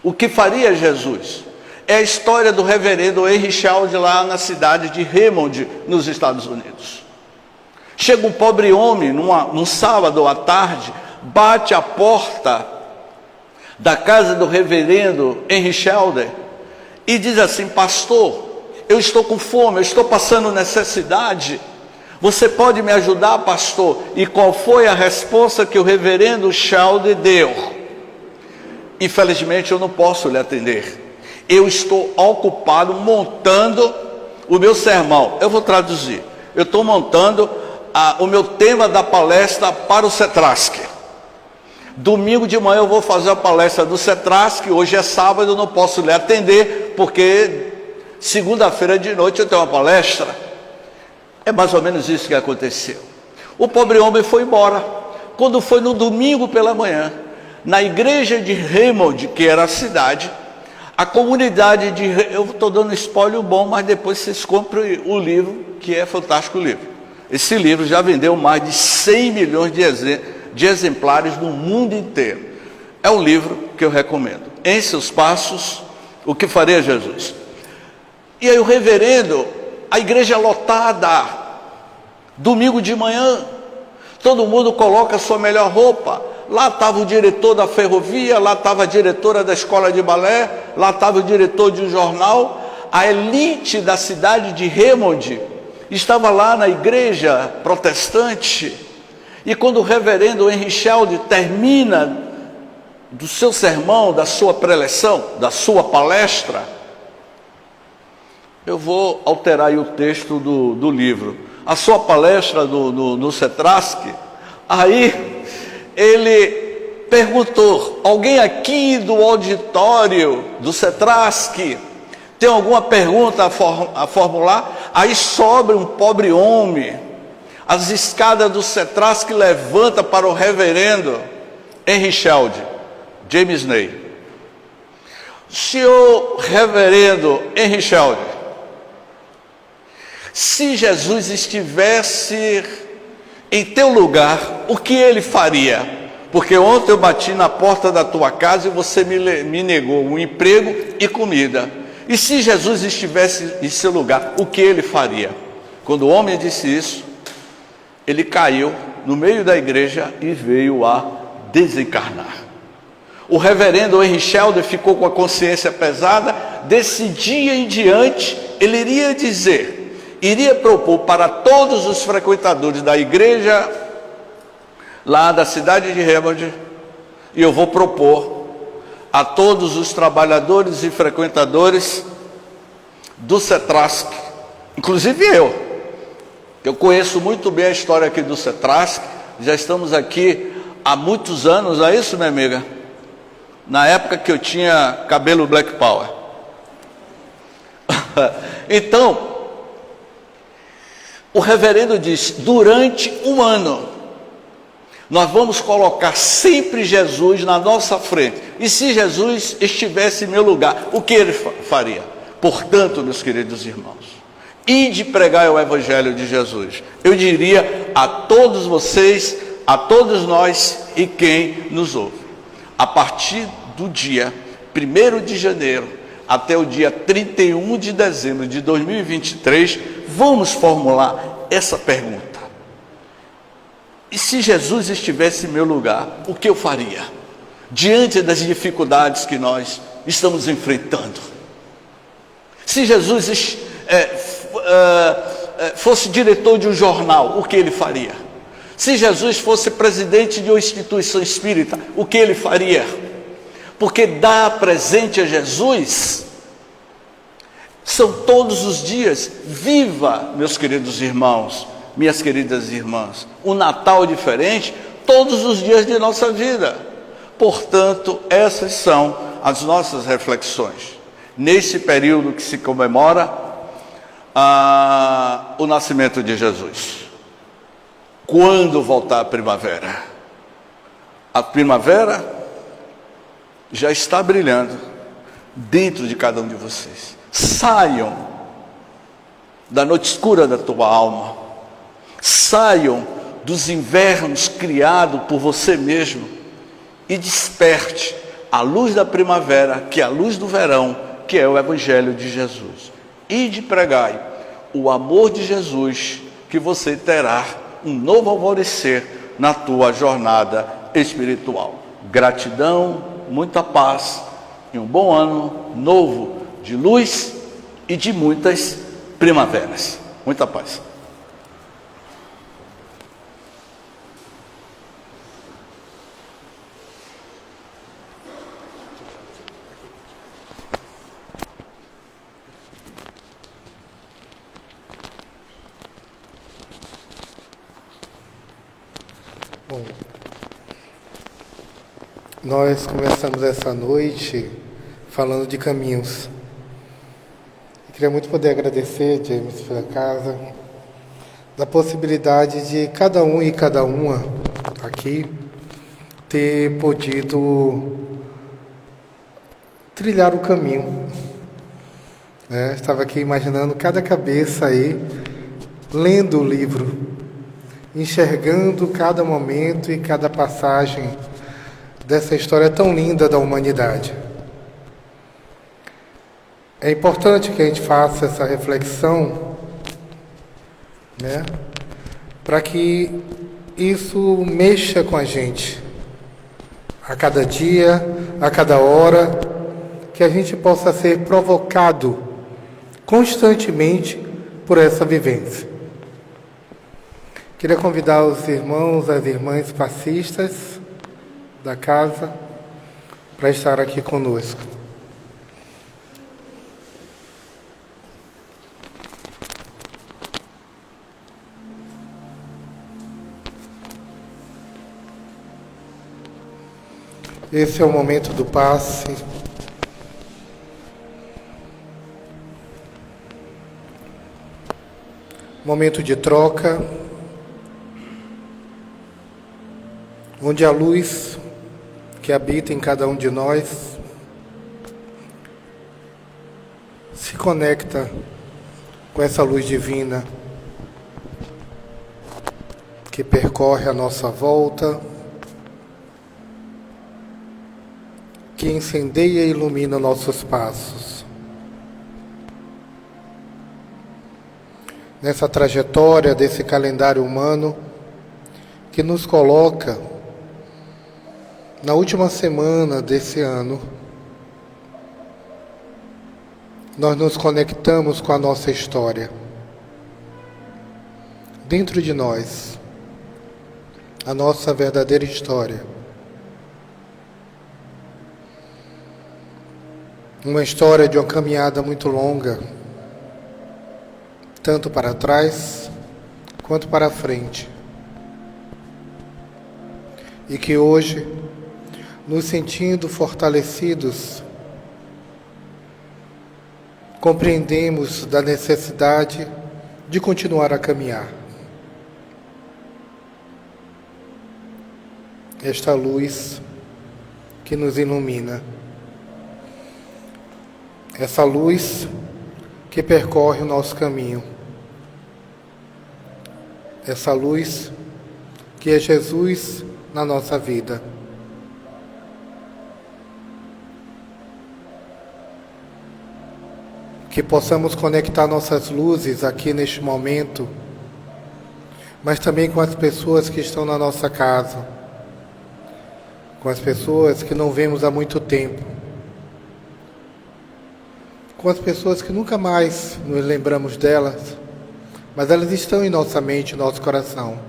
o que faria Jesus? É a história do reverendo Henry Schelder lá na cidade de Hammond, nos Estados Unidos. Chega um pobre homem num sábado à tarde, bate a porta da casa do reverendo Henry Schelder e diz assim: pastor, eu estou com fome, eu estou passando necessidade, você pode me ajudar, pastor? E qual foi a resposta que o reverendo Schelder deu? Infelizmente eu não posso lhe atender, eu estou ocupado montando o meu sermão. Eu vou traduzir, eu estou montando o meu tema da palestra para o CETRASC. Domingo de manhã eu vou fazer a palestra do CETRASC, hoje é sábado, eu não posso lhe atender, porque segunda-feira de noite eu tenho uma palestra. É mais ou menos isso que aconteceu. O pobre homem foi embora. Quando foi no domingo pela manhã, na igreja de Hammond, que era a cidade, a comunidade de... Eu estou dando spoiler bom, mas depois vocês comprem o livro, que é fantástico o livro. Esse livro já vendeu mais de 100 milhões de exemplares no mundo inteiro. É um livro que eu recomendo. Em seus passos, o que faria Jesus? E aí o reverendo, a igreja lotada, domingo de manhã, todo mundo coloca a sua melhor roupa. Lá estava o diretor da ferrovia, lá estava a diretora da escola de balé, lá estava o diretor de um jornal. A elite da cidade de Hammond estava lá na igreja protestante. E quando o reverendo Henry Schelder termina do seu sermão, da sua preleção, da sua palestra, eu vou alterar aí o texto do livro. A sua palestra no CETRASC, aí ele perguntou: alguém aqui do auditório do CETRASC tem alguma pergunta a formular? Aí sobra um pobre homem, as escadas do CETRASC levanta para o reverendo Henry Schelder, James Ney. Senhor reverendo Henry Schelder, se Jesus estivesse em teu lugar, o que ele faria? Porque ontem eu bati na porta da tua casa e você me negou um emprego e comida. E se Jesus estivesse em seu lugar, o que ele faria? Quando o homem disse isso, ele caiu no meio da igreja e veio a desencarnar. O reverendo Henry Schelder ficou com a consciência pesada. Desse dia em diante, ele iria propor para todos os frequentadores da igreja lá da cidade de Hammond, e eu vou propor a todos os trabalhadores e frequentadores do CETRASC, inclusive eu conheço muito bem a história aqui do CETRASC, já estamos aqui há muitos anos, não é isso, minha amiga? Na época que eu tinha cabelo Black Power. Então, O reverendo diz: durante um ano, nós vamos colocar sempre Jesus na nossa frente. E se Jesus estivesse em meu lugar, o que ele faria? Portanto, meus queridos irmãos, ide pregar o Evangelho de Jesus. Eu diria a todos vocês, a todos nós e quem nos ouve: a partir do dia 1º de janeiro até o dia 31 de dezembro de 2023, vamos formular essa pergunta: e se Jesus estivesse em meu lugar, o que eu faria? Diante das dificuldades que nós estamos enfrentando. Se Jesus fosse diretor de um jornal, o que ele faria? Se Jesus fosse presidente de uma instituição espírita, o que ele faria? Porque dar presente a Jesus são todos os dias. Viva, meus queridos irmãos, minhas queridas irmãs, o Natal diferente todos os dias de nossa vida. Portanto, essas são as nossas reflexões nesse período que se comemora o nascimento de Jesus. Quando voltar a primavera? A primavera já está brilhando dentro de cada um de vocês. Saiam da noite escura da tua alma. Saiam dos invernos criados por você mesmo e desperte a luz da primavera, que é a luz do verão, que é o Evangelho de Jesus. Ide pregai o amor de Jesus, que você terá um novo alvorecer na tua jornada espiritual. Gratidão, muita paz e um bom ano novo de luz e de muitas primaveras. Muita paz. Bom, nós começamos essa noite falando de caminhos. Eu queria muito poder agradecer, James, pela casa, da possibilidade de cada um e cada uma aqui ter podido trilhar o caminho. Estava aqui imaginando cada cabeça aí, lendo o livro, enxergando cada momento e cada passagem dessa história tão linda da humanidade. É importante que a gente faça essa reflexão, para que isso mexa com a gente, a cada dia, a cada hora, que a gente possa ser provocado constantemente por essa vivência. Queria convidar os irmãos, as irmãs passistas da casa para estar aqui conosco. Esse é o momento do passe. Momento de troca, onde a luz que habita em cada um de nós se conecta com essa luz divina que percorre a nossa volta, que incendeia e ilumina nossos passos. Nessa trajetória desse calendário humano que nos coloca na última semana desse ano, nós nos conectamos com a nossa história. Dentro de nós, a nossa verdadeira história. Uma história de uma caminhada muito longa, tanto para trás quanto para frente. E que hoje, nos sentindo fortalecidos, compreendemos da necessidade de continuar a caminhar. Esta luz que nos ilumina, essa luz que percorre o nosso caminho, essa luz que é Jesus na nossa vida. Que possamos conectar nossas luzes aqui neste momento, mas também com as pessoas que estão na nossa casa, com as pessoas que não vemos há muito tempo, com as pessoas que nunca mais nos lembramos delas, mas elas estão em nossa mente, em nosso coração.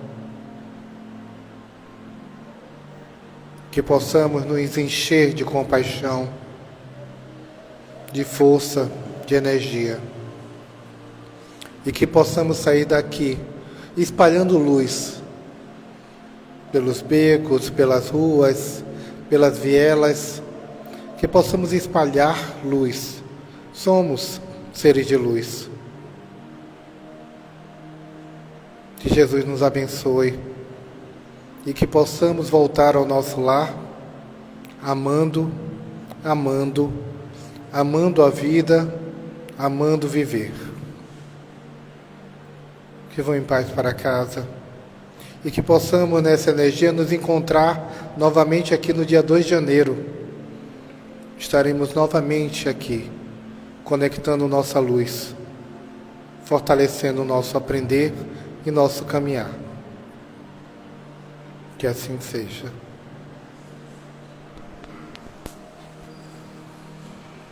Que possamos nos encher de compaixão, de força, de energia. E que possamos sair daqui espalhando luz pelos becos, pelas ruas, pelas vielas. Que possamos espalhar luz. Somos seres de luz. Que Jesus nos abençoe e que possamos voltar ao nosso lar amando, amando, amando a vida, amando viver. Que vão em paz para casa e que possamos nessa energia nos encontrar novamente aqui no dia 2 de janeiro. Estaremos novamente aqui, conectando nossa luz, fortalecendo o nosso aprender e nosso caminhar. Que assim seja.